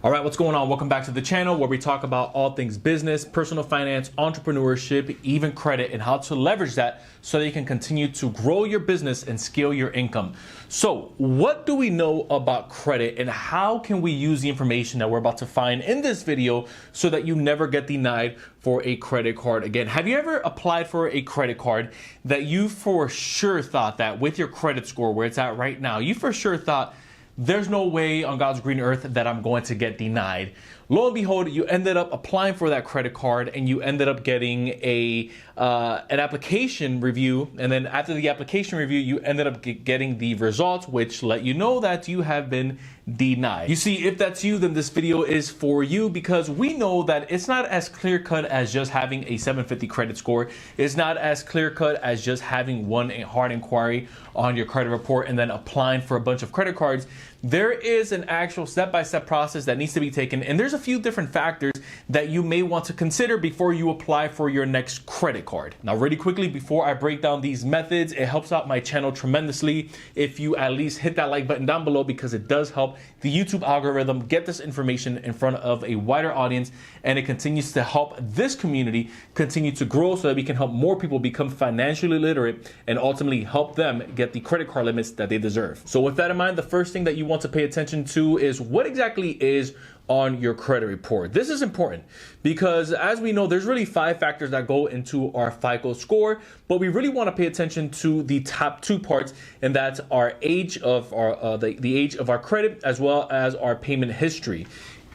All right, what's going on? Welcome back to the channel where we talk about all things business, personal finance, entrepreneurship, even credit, and how to leverage that so that you can continue to grow your business and scale your income. So what do we know about credit and how can we use the information that we're about to find in this video so that you never get denied for a credit card again? Have you ever applied for a credit card that you for sure thought that with your credit score where it's at right now, you for sure thought there's no way on God's green earth that I'm going to get denied? Lo and behold, you ended up applying for that credit card and you ended up getting an application review. And then after the application review, you ended up getting the results, which let you know that you have been denied. You see, if that's you, then this video is for you, because we know that it's not as clear cut as just having a 750 credit score. It's not as clear cut as just having one hard inquiry on your credit report and then applying for a bunch of credit cards. There is an actual step-by-step process that needs to be taken, and there's a few different factors that you may want to consider before you apply for your next credit card. Now, really quickly, before I break down these methods, it helps out my channel tremendously if you at least hit that like button down below, because it does help the YouTube algorithm get this information in front of a wider audience, and it continues to help this community continue to grow so that we can help more people become financially literate and ultimately help them get the credit card limits that they deserve. So with that in mind, the first thing that you want to pay attention to is what exactly is on your credit report. This is important because, as we know, there's really 5 factors that go into our FICO score, but we really want to pay attention to the top 2 parts, and that's our age of our the age of our credit, as well as our payment history.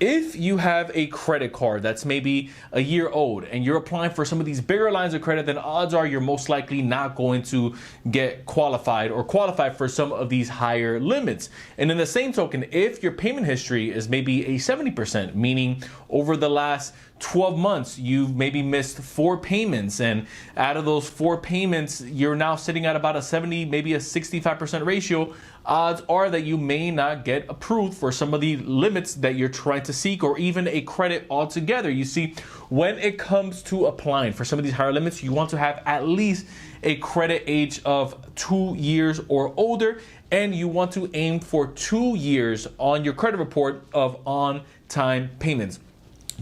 If you have a credit card that's maybe a year old and you're applying for some of these bigger lines of credit, then odds are you're most likely not going to get qualified or qualify for some of these higher limits. And in the same token, if your payment history is maybe a 70%, meaning over the last 12 months, you've maybe missed 4 payments, and out of those 4 payments, you're now sitting at about a 70, maybe a 65% ratio, odds are that you may not get approved for some of the limits that you're trying to seek, or even a credit altogether. You see, when it comes to applying for some of these higher limits, you want to have at least a credit age of 2 years or older, and you want to aim for 2 years on your credit report of on-time payments.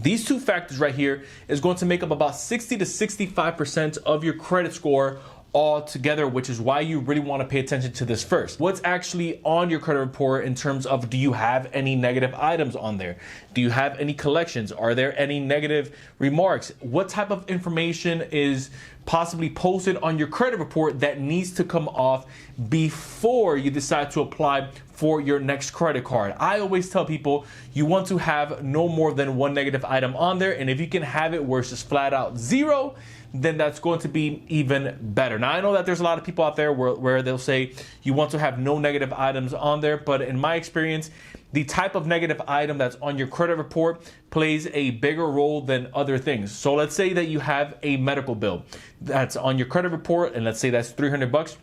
These 2 factors right here is going to make up about 60 to 65% of your credit score all together, which is why you really want to pay attention to this first. What's actually on your credit report in terms of, do you have any negative items on there? Do you have any collections? Are there any negative remarks? What type of information is possibly posted on your credit report that needs to come off before you decide to apply for your next credit card? I always tell people you want to have no more than 1 negative item on there, and if you can have it where it's just flat out 0, then that's going to be even better. Now, I know that there's a lot of people out there where they'll say you want to have no negative items on there, but in my experience, the type of negative item that's on your credit report plays a bigger role than other things. So let's say that you have a medical bill that's on your credit report, and let's say that's $300.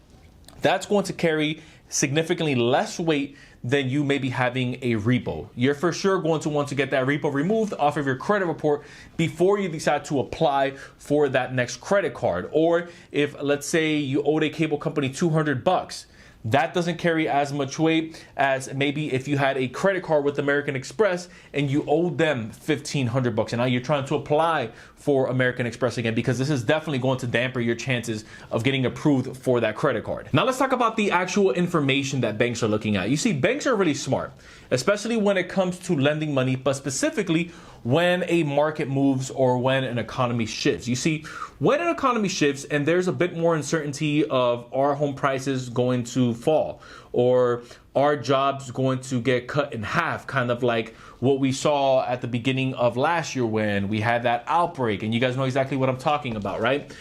That's going to carry significantly less weight than you may be having a repo. You're for sure going to want to get that repo removed off of your credit report before you decide to apply for that next credit card. Or if, let's say, you owed a cable company $200, that doesn't carry as much weight as maybe if you had a credit card with American Express and you owed them $1,500, and now you're trying to apply for American Express again, because this is definitely going to dampen your chances of getting approved for that credit card. Now let's talk about the actual information that banks are looking at. You see, banks are really smart, especially when it comes to lending money, but specifically when a market moves or when an economy shifts. You see, when an economy shifts and there's a bit more uncertainty of our home prices going to fall, or our jobs going to get cut in half, kind of like what we saw at the beginning of last year when we had that outbreak, and you guys know exactly what I'm talking about, right?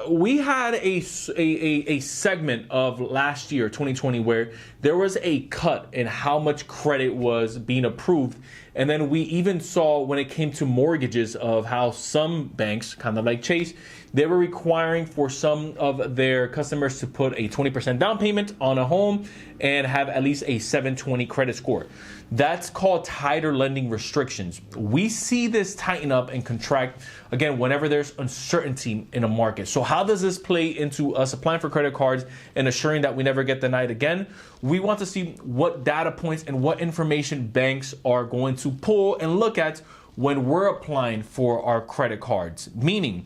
We had a segment of last year, 2020, where there was a cut in how much credit was being approved. And then we even saw, when it came to mortgages, of how some banks, kind of like Chase, they were requiring for some of their customers to put a 20% down payment on a home income and have at least a 720 credit score. That's called tighter lending restrictions. We see this tighten up and contract, again, whenever there's uncertainty in a market. So how does this play into us applying for credit cards and assuring that we never get denied again? We want to see what data points and what information banks are going to pull and look at when we're applying for our credit cards. Meaning,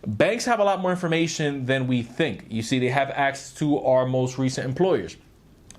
banks have a lot more information than we think. You see, they have access to our most recent employers.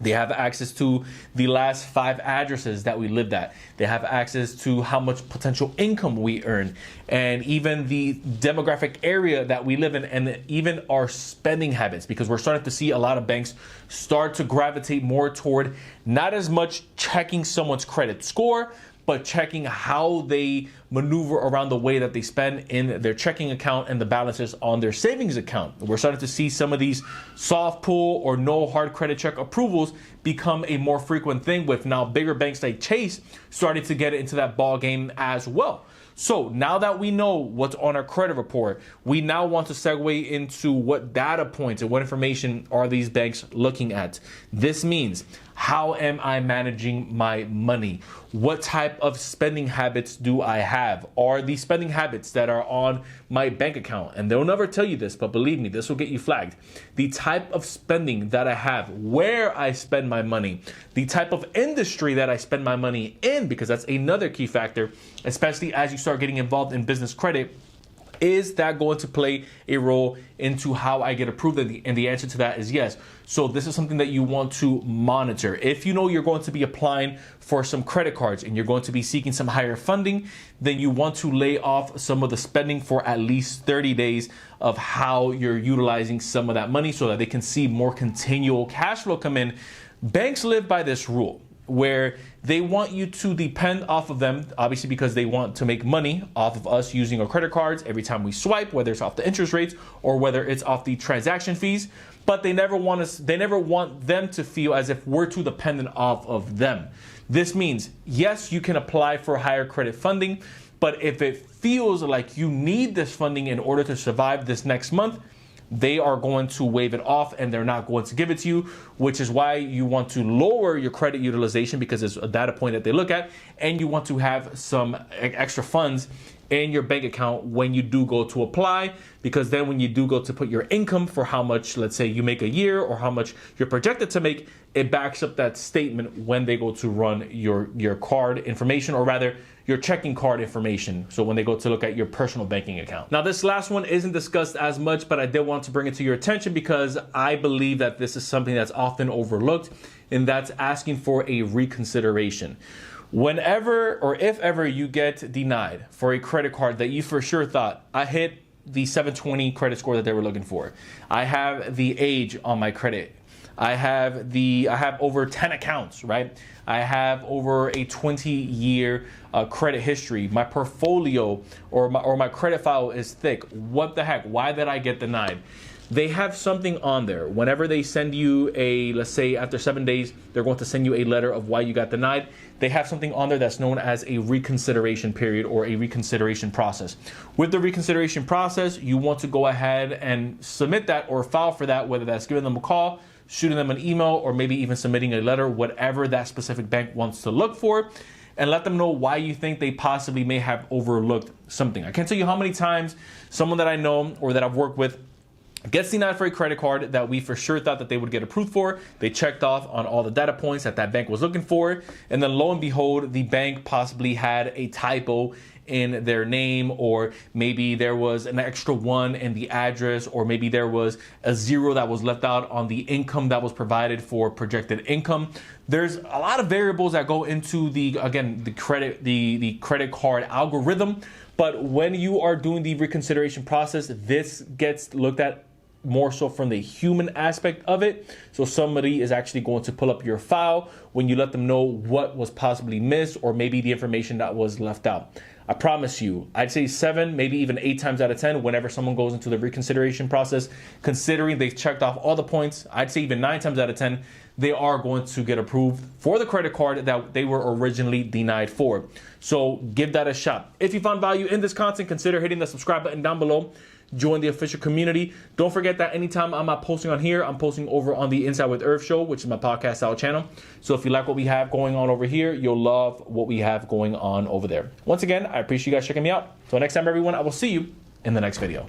They have access to the last 5 addresses that we lived at. They have access to how much potential income we earn, and even the demographic area that we live in, and even our spending habits, because we're starting to see a lot of banks start to gravitate more toward not as much checking someone's credit score, but checking how they maneuver around the way that they spend in their checking account and the balances on their savings account. We're starting to see some of these soft pull or no hard credit check approvals become a more frequent thing, with now bigger banks like Chase starting to get into that ball game as well. So now that we know what's on our credit report, we now want to segue into what data points and what information are these banks looking at. This means, how am I managing my money? What type of spending habits do I have? Are these spending habits that are on my bank account? And they'll never tell you this, but believe me, this will get you flagged. The type of spending that I have, where I spend my money, the type of industry that I spend my money in, because that's another key factor, especially as you start getting involved in business credit. Is that going to play a role into how I get approved? And the answer to that is yes. So this is something that you want to monitor. If you know you're going to be applying for some credit cards and you're going to be seeking some higher funding, then you want to lay off some of the spending for at least 30 days of how you're utilizing some of that money so that they can see more continual cash flow come in. Banks live by this rule, where they want you to depend off of them, obviously because they want to make money off of us using our credit cards every time we swipe, whether it's off the interest rates or whether it's off the transaction fees. But they never want them to feel as if we're too dependent off of them. This means, yes, you can apply for higher credit funding, but if it feels like you need this funding in order to survive this next month, they are going to waive it off and they're not going to give it to you, which is why you want to lower your credit utilization, because it's a data point that they look at, and you want to have some extra funds in your bank account when you do go to apply, because then when you do go to put your income for how much, let's say, you make a year or how much you're projected to make, it backs up that statement when they go to run your card information, or rather your checking card information. So when they go to look at your personal banking account. Now, this last one isn't discussed as much, but I did want to bring it to your attention because I believe that this is something that's often overlooked, and that's asking for a reconsideration. Whenever or if ever you get denied for a credit card that you for sure thought, I hit the 720 credit score that they were looking for, I have the age on my credit, I have over 10 accounts, right? I have over a 20-year credit history. My portfolio or my credit file is thick. What the heck? Why did I get denied? They have something on there. Whenever they send you let's say after 7 days, they're going to send you a letter of why you got denied. They have something on there that's known as a reconsideration period or a reconsideration process. With the reconsideration process, you want to go ahead and submit that or file for that, whether that's giving them a call, shooting them an email, or maybe even submitting a letter, whatever that specific bank wants to look for, and let them know why you think they possibly may have overlooked something. I can't tell you how many times someone that I know or that I've worked with gets denied for a credit card that we for sure thought that they would get approved for. They checked off on all the data points that bank was looking for, and then lo and behold, the bank possibly had a typo in their name, or maybe there was an extra 1 in the address, or maybe there was a 0 that was left out on the income that was provided for projected income. There's a lot of variables that go into the credit card algorithm, but when you are doing the reconsideration process, this gets looked at more so from the human aspect of it. So somebody is actually going to pull up your file when you let them know what was possibly missed, or maybe the information that was left out. I promise you, I'd say 7, maybe even 8 times out of 10, whenever someone goes into the reconsideration process, considering they've checked off all the points, I'd say even 9 times out of 10, they are going to get approved for the credit card that they were originally denied for. So give that a shot. If you found value in this content, consider hitting the subscribe button down below. join the official community. Don't forget that anytime I'm not posting on here, I'm posting over on the Inside with Irv show, which is my podcast style channel. So if you like what we have going on over here, you'll love what we have going on over there. Once again, I appreciate you guys checking me out. Until next time, everyone, I will see you in the next video.